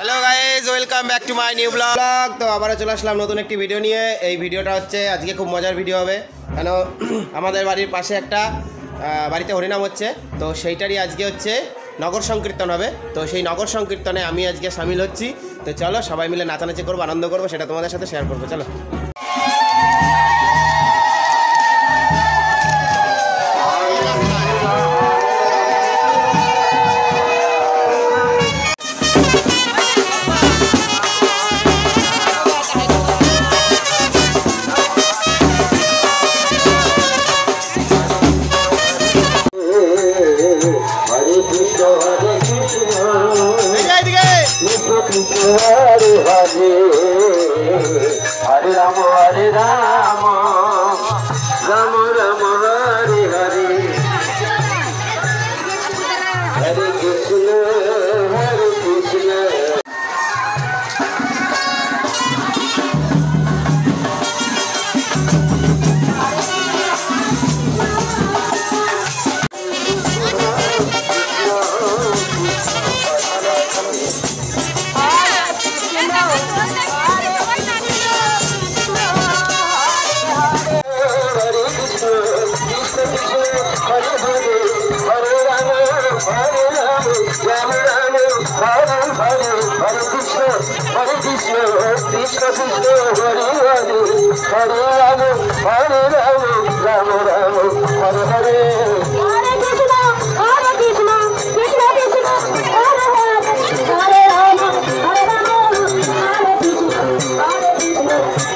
Hello guys welcome back to my new blog. तो आबारो चले आसलाम नतून एक भिडियो निये। এই ভিডিওটা হচ্ছে আজকে খুব মজার ভিডিও হবে, কেন আমাদের বাড়ির পাশে একটা বাড়িতে হরিনাম হচ্ছে, তো সেইটারই আজকে হচ্ছে নগর সংকীর্তন হবে। তো সেই নগর সংকীর্তনে আমি আজকে শামিল হচ্ছি। তো চলো সবাই মিলে নাচানাচি করবো, আনন্দ করবো, সেটা তোমাদের সাথে শেয়ার করবো। চলো। हरे राम राम राम हरे हरे हरे कृष्ण हरे कृष्ण। हरे कृष्ण कृष्ण कृष्ण हरे हरे हरे राम राम राम हरे हरे। हरे कृष्ण कृष्ण कृष्ण हरे हरे राम हरे राम हरे कृष्ण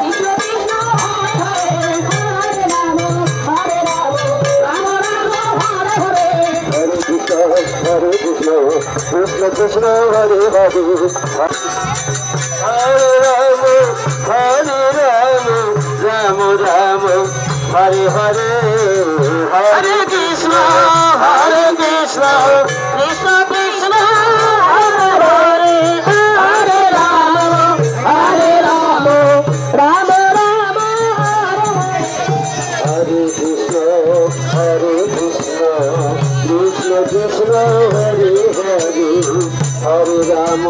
कृष्ण कृष्ण हरे राम राम राम हरे हरे। हरे कृष्ण कृष्ण कृष्ण हरे हरे हरे राम राम राम हरे हरे। हरे कृष्ण कृष्ण कृष्ण हरे हरे हरे राम राम राम हरे कृष्ण कृष्ण कृष्ण हरे हरे हरे राम।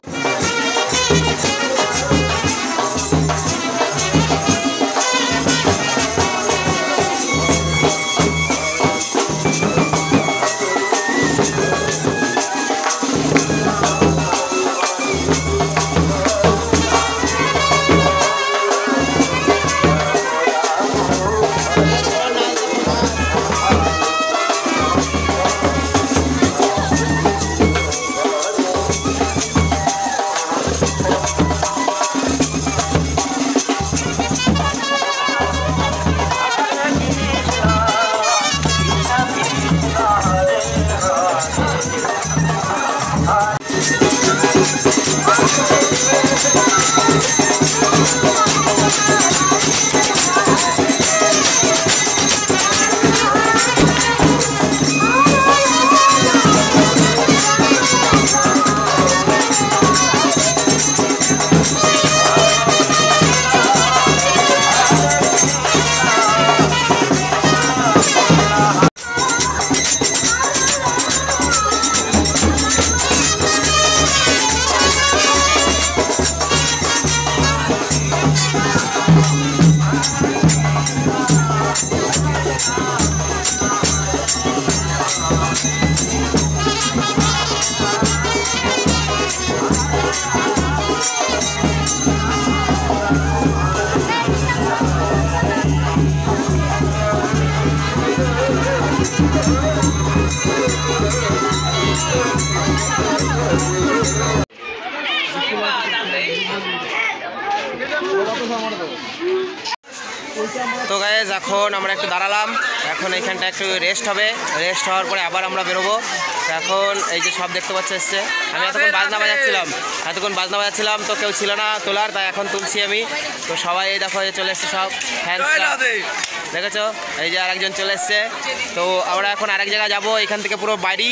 তো গাইজ এখন আমরা একটু দাঁড়ালাম, এখন এইখানটা একটু রেস্ট হবে, রেস্ট হওয়ার পরে আবার আমরা বেরোবো। এখন এই যে সব দেখতে পাচ্ছি এসছে, আমি এতক্ষণ বাজনা বাজাচ্ছিলাম তো কেউ ছিল না তোলার, তাই এখন তুলছি আমি। তো সবাই এই দেখো চলে এসছে সব ফ্যান্সরা, দেখেছো এই যে আরেকজন চলে এসছে। তো আমরা এখন আরেক জায়গায় যাবো, এখান থেকে পুরো বাড়ি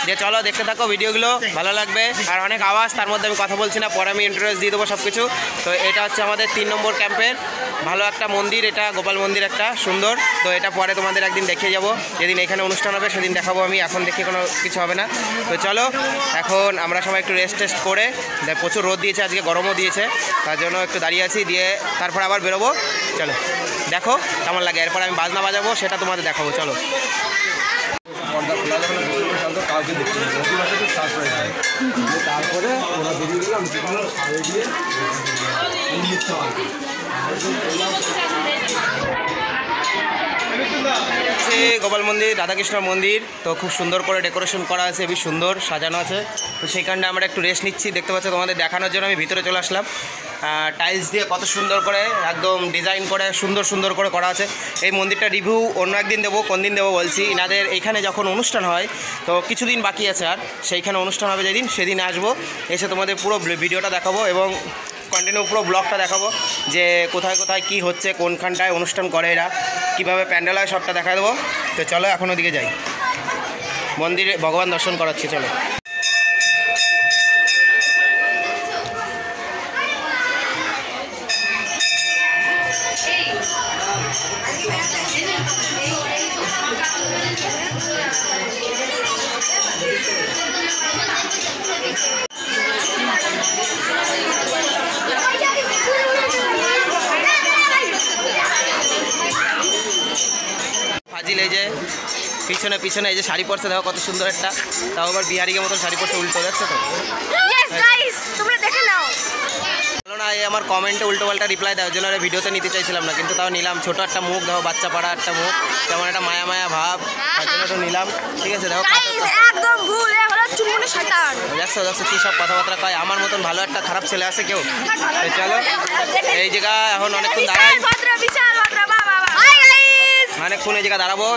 যে চলো দেখতে থাকো ভিডিওগুলো, ভালো লাগবে। আর অনেক আওয়াজ, তার মধ্যে আমি কথা বলছি না, পরে আমি ইন্টারভিউ দিয়ে দেবো সব কিছু। তো এটা হচ্ছে আমাদের 3 নম্বর ক্যাম্পের ভালো একটা মন্দির, এটা গোপাল মন্দির একটা সুন্দর। তো এটা পরে তোমাদের একদিন দেখিয়ে যাবো, যেদিন এখানে অনুষ্ঠান হবে সেদিন দেখাবো আমি, এখন দেখে কোনো কিছু হবে না। তো চলো এখন আমরা সবাই একটু রেস্ট টেস্ট করে, প্রচুর রোদ দিয়েছে আজকে, গরমও দিয়েছে, তার জন্য একটু দাঁড়িয়ে আছি, দিয়ে তারপর আবার বেরোবো। চলো দেখো কেমন লাগে, এরপর আমি বাজনা বাজাবো সেটা তোমাদের দেখাবো। চলো তারপরে ওরা বেরিয়ে গেলাম দিয়ে গোপাল মন্দির, রাধাকৃষ্ণ মন্দির। তো খুব সুন্দর করে ডেকোরেশন করা আছে, বেশ সুন্দর সাজানো আছে। তো সেইখানটা আমরা একটু রেস্ট নিচ্ছি, দেখতে পাচ্ছ, তোমাদের দেখানোর জন্য আমি ভিতরে চলে আসলাম। টাইলস দিয়ে কত সুন্দর করে একদম ডিজাইন করে সুন্দর সুন্দর করে করা আছে। এই মন্দিরটা রিভিউ অন্য একদিন দেবো, কোন দিন দেবো বলছি। এনাদের এইখানে যখন অনুষ্ঠান হয়, তো কিছুদিন বাকি আছে আর, সেইখানে অনুষ্ঠান হবে যেদিন, সেদিন আসবো, এসে তোমাদের পুরো ভিডিওটা দেখাবো এবং কন্টিনিউ পুরো ব্লগটা দেখাবো, যে কোথায় কোথায় কি হচ্ছে, কোনখানটায় অনুষ্ঠান করে এরা, কীভাবে প্যান্ডেল হয়, সবটা দেখা দেবো। তো চলো এখন ওদিকে যাই, মন্দিরে ভগবান দর্শন করাচ্ছি। চলো ফাজিল এই যে পিছনে পিছনে এই যে শাড়ি পরছে, দেখো কত সুন্দর একটা, তাও আবার বিহারিকে মতো শাড়ি পরছে, উল্টো, দেখছো তো? তোমরা দেখে নাও। বলো না, এই আমার কমেন্টে উল্টো পাল্টা রিপ্লাই দেওয়ার জন্য ভিডিওতে নিতে চাইছিলাম না, কিন্তু তাও নিলাম। ছোট একটা মুখ, দেখো বাচ্চা পাড়া একটা মুখ, কেমন একটা মায়া মায়া ভাব, তার জন্য তো নিলাম। ঠিক আছে, দেখো একদম ভুল, এ হলো চুমুনে শয়তান। দেখছো দেখছো কী সব কথাবার্তা কয়। আমার মতন ভালো একটা খারাপ ছেলে আছে কেউ? চলো এই জায়গা এখন অনেকক্ষণ দাঁড়াই, অনেকক্ষণ এই জায়গা দাঁড়াবো।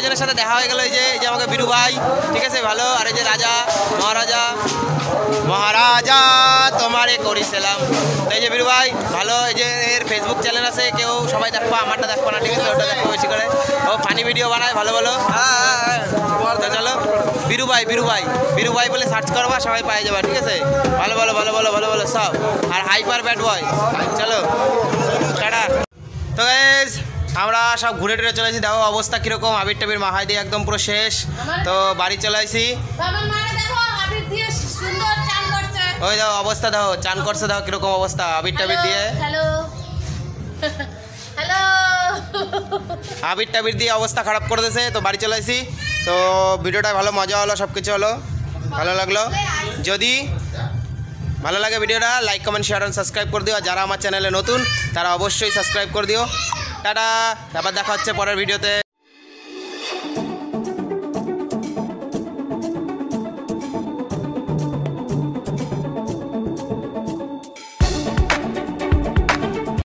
কয়জনের সাথে দেখা হয়ে গেল, এই যে আমাকে বিরু ভাই, ঠিক আছে ভালো, আর এই যে রাজা মহারাজা তোমারে করিছিলাম। তো এই যে বিরু ভাই ভালো, এই যে এর ফেসবুক চ্যানেল আছে, কেউ সবাই দেখবা, আমারটা দেখবো না, ঠিক আছে, ওটা দেখবো বেশি করে। ও ফানি ভিডিও বানায় ভালো ভালো। তো চলো বিরু ভাই বলে সার্চ করবা, সবাই পাই যাবা, ঠিক আছে, ভালো সব। আর হাইপার ব্যাড বয়, চলো টাটা। তো গাইস আমরা সব ঘুরে টুরে চলেছি, দেখো অবস্থা কীরকম, আবির টাবির মাহাই দিয়ে একদম পুরো শেষ। তো বাড়ি চলে আসি, ওই দেখো অবস্থা, দেখো চান করছে, দেখো কীরকম অবস্থা আবির টাবির দিয়ে, আবির টাবির দিয়ে অবস্থা খারাপ করে দিয়েছে। তো বাড়ি চলে আসি। তো ভিডিওটা ভালো মজা হলো, সব কিছু হলো, ভালো লাগলো। যদি ভালো লাগে ভিডিওটা লাইক কমেন্ট শেয়ার আর সাবস্ক্রাইব করে দিও। আর যারা আমার চ্যানেলে নতুন তারা অবশ্যই সাবস্ক্রাইব করে দিও। টাটা, আবার দেখা হচ্ছে পরের ভিডিওতে।